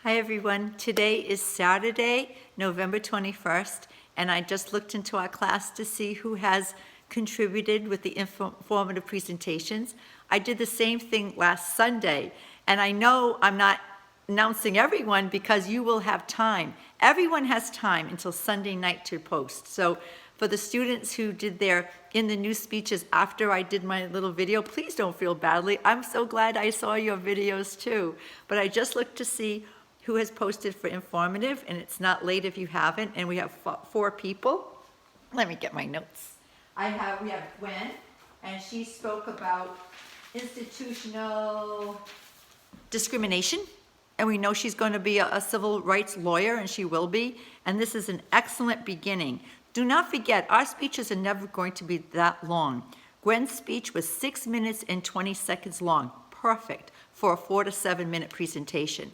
Hi everyone. Today is Saturday, November 21st, and I just looked into our class to see who has contributed with the informative presentations. I did the same thing last Sunday, and I know I'm not announcing everyone because you will have time. Everyone has time until Sunday night to post. So for the students who did their in the new speeches after I did my little video, please don't feel badly. I'm so glad I saw your videos too. But I just looked to see who has posted for informative, and it's not late if you haven't, and we have four people. Let me get my notes. We have Gwen, and she spoke about institutional discrimination, and we know she's going to be a civil rights lawyer, and she will be, and this is an excellent beginning. Do not forget, our speeches are never going to be that long. Gwen's speech was 6 minutes and 20 seconds long, perfect for a 4 to 7 minute presentation.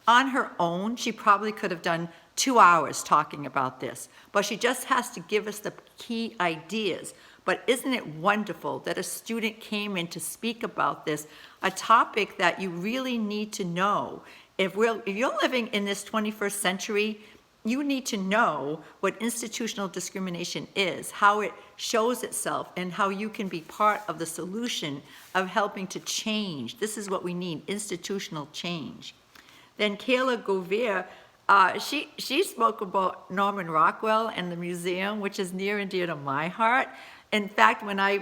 On her own, she probably could have done 2 hours talking about this, but she just has to give us the key ideas. But isn't it wonderful that a student came in to speak about this, a topic that you really need to know? If you're living in this 21st century, you need to know what institutional discrimination is, how it shows itself, and how you can be part of the solution of helping to change. This is what we need, institutional change. Then Kayla Gouvere, she spoke about Norman Rockwell and the museum, which is near and dear to my heart. In fact, when I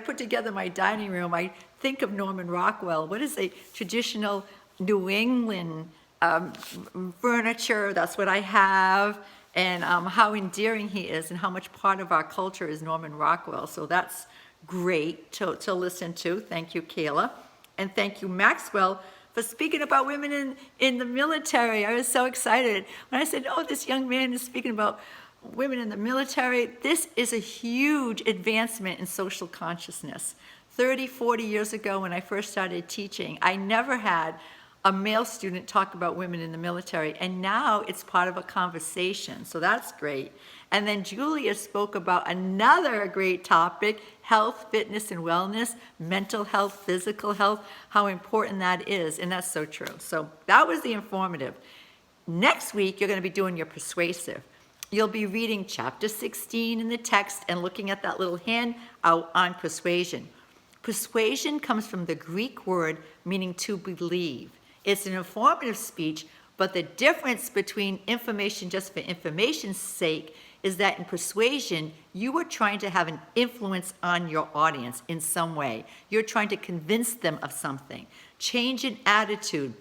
put together my dining room, I think of Norman Rockwell. What is a traditional New England furniture? That's what I have, and how endearing he is, and how much part of our culture is Norman Rockwell. So that's great to listen to. Thank you, Kayla, and thank you, Maxwell, for speaking about women in the military. I was so excited when I said, oh, this young man is speaking about women in the military. This is a huge advancement in social consciousness. 30, 40 years ago when I first started teaching, I never had a male student talk about women in the military, and now it's part of a conversation, so that's great. And then Julia spoke about another great topic, health, fitness, and wellness, mental health, physical health, how important that is, and that's so true. So that was the informative. Next week, you're going to be doing your persuasive. You'll be reading chapter 16 in the text and looking at that little handout on persuasion. Persuasion comes from the Greek word meaning to believe. It's an informative speech, but the difference between information just for information's sake is that in persuasion, you are trying to have an influence on your audience in some way. You're trying to convince them of something, change an attitude,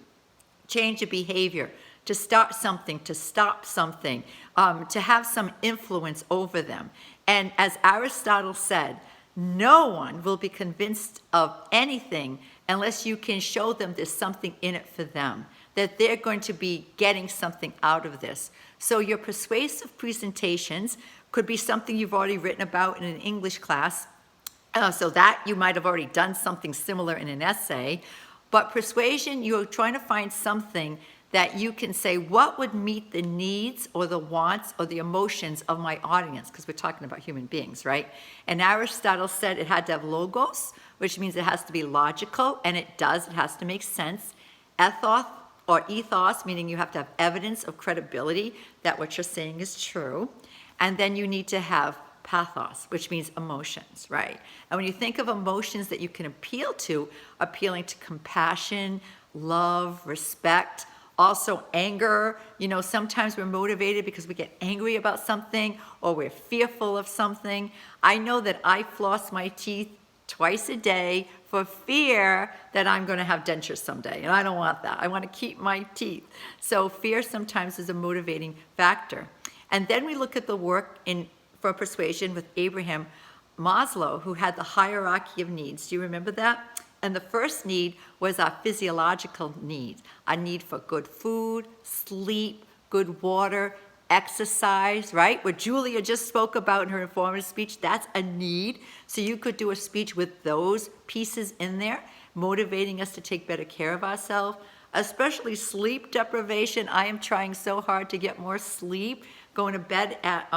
change a behavior, to start something, to stop something, to have some influence over them. And as Aristotle said, no one will be convinced of anything unless you can show them there's something in it for them, that they're going to be getting something out of this. So your persuasive presentations could be something you've already written about in an English class, so that you might have already done something similar in an essay. But persuasion, you're trying to find something that you can say, what would meet the needs or the wants or the emotions of my audience? Because we're talking about human beings, right? And Aristotle said it had to have logos, which means it has to be logical, and it does, it has to make sense. Ethos, meaning you have to have evidence of credibility that what you're saying is true. And then you need to have pathos, which means emotions, right? And when you think of emotions that you can appeal to, appealing to compassion, love, respect, also anger. You know, sometimes we're motivated because we get angry about something or we're fearful of something. I know that I floss my teeth twice a day for fear that I'm going to have dentures someday, and I don't want that. I want to keep my teeth. So fear sometimes is a motivating factor. And then we look at the work for persuasion with Abraham Maslow, who had the hierarchy of needs. Do you remember that? And the first need was our physiological needs, a need for good food, sleep, good water, exercise, right? What Julia just spoke about in her informative speech, that's a need. So you could do a speech with those pieces in there, motivating us to take better care of ourselves, especially sleep deprivation. I am trying so hard to get more sleep, going to bed at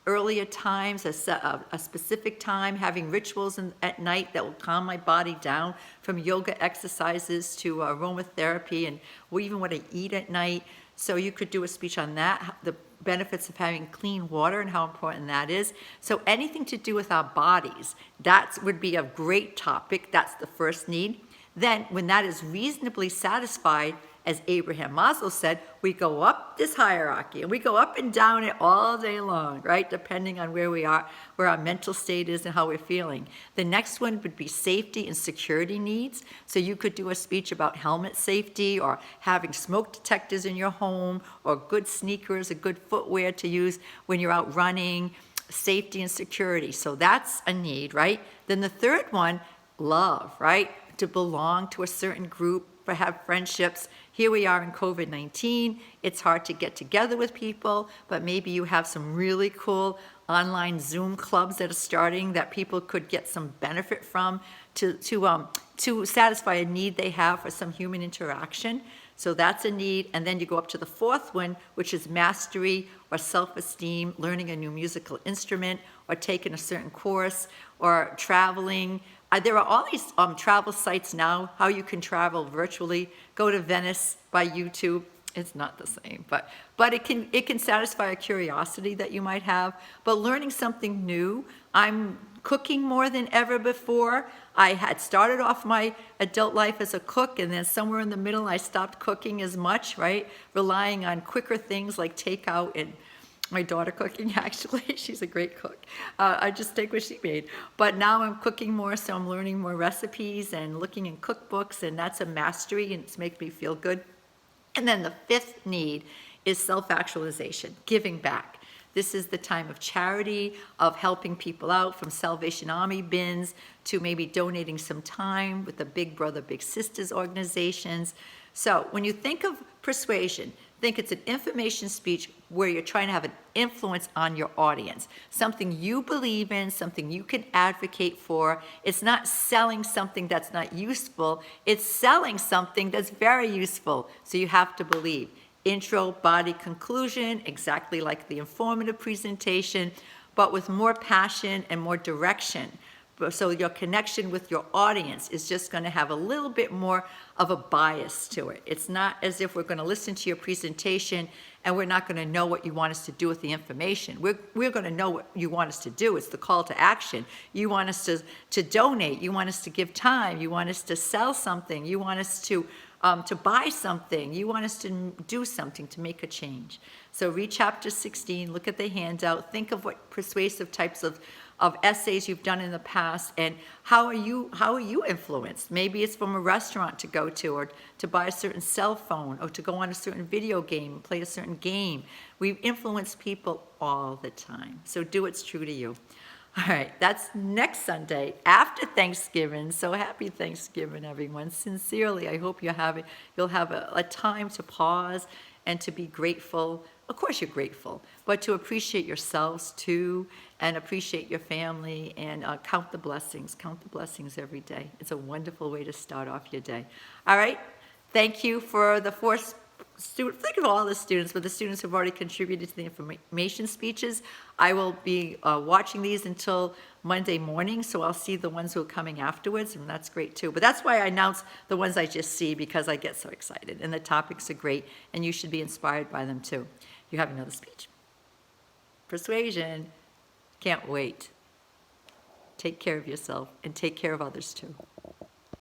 earlier times, a specific time, having rituals at night that will calm my body down, from yoga exercises to aromatherapy, and even what I eat at night. So you could do a speech on that, the benefits of having clean water and how important that is. So anything to do with our bodies, that would be a great topic. That's the first need. Then when that is reasonably satisfied, as Abraham Maslow said, we go up this hierarchy and we go up and down it all day long, right? Depending on where we are, where our mental state is and how we're feeling. The next one would be safety and security needs. So you could do a speech about helmet safety, or having smoke detectors in your home, or good sneakers, or good footwear to use when you're out running, safety and security. So that's a need, right? Then the third one, love, right? To belong to a certain group, or have friendships. Here we are in COVID-19. It's hard to get together with people, but maybe you have some really cool online Zoom clubs that are starting that people could get some benefit from to satisfy a need they have for some human interaction. So that's a need. And then you go up to the fourth one, which is mastery or self-esteem, learning a new musical instrument, or taking a certain course, or traveling. There are all these travel sites now, how you can travel virtually. Go to Venice by YouTube. It's not the same, but it can satisfy a curiosity that you might have. But learning something new, I'm cooking more than ever before. I had started off my adult life as a cook, and then somewhere in the middle I stopped cooking as much, right? Relying on quicker things like takeout, and my daughter cooking, actually. She's a great cook. I just take what she made. But now I'm cooking more, so I'm learning more recipes and looking in cookbooks, and that's a mastery, and it's making me feel good. And then the fifth need is self-actualization, giving back. This is the time of charity, of helping people out, from Salvation Army bins to maybe donating some time with the Big Brother, Big Sisters organizations. So when you think of persuasion, think it's an information speech where you're trying to have an influence on your audience, something you believe in, something you can advocate for. It's not selling something that's not useful. It's selling something that's very useful. So you have to believe. Intro, body, conclusion, exactly like the informative presentation, but with more passion and more direction. So your connection with your audience is just going to have a little bit more of a bias to it. It's not as if we're going to listen to your presentation and we're not going to know what you want us to do with the information. We're going to know what you want us to do. It's the call to action. You want us to donate. You want us to give time. You want us to sell something. You want us to buy something. You want us to do something to make a change. So read chapter 16, look at the handout, think of what persuasive types of essays you've done in the past, and how are you influenced? Maybe it's from a restaurant to go to, or to buy a certain cell phone, or to go on a certain video game, play a certain game. We influence people all the time. So do what's true to you. All right, that's next Sunday after Thanksgiving. So happy Thanksgiving, everyone. Sincerely, I hope you'll have a time to pause and to be grateful. Of course you're grateful, but to appreciate yourselves too, and appreciate your family, and count the blessings. Count the blessings every day. It's a wonderful way to start off your day. All right, thank you for the 4 students. Think of all the students, but the students who've already contributed to the information speeches. I will be watching these until Monday morning, so I'll see the ones who are coming afterwards, and that's great too. But that's why I announce the ones I just see, because I get so excited, and the topics are great, and you should be inspired by them too. You have another speech. Persuasion. Can't wait. Take care of yourself and take care of others too.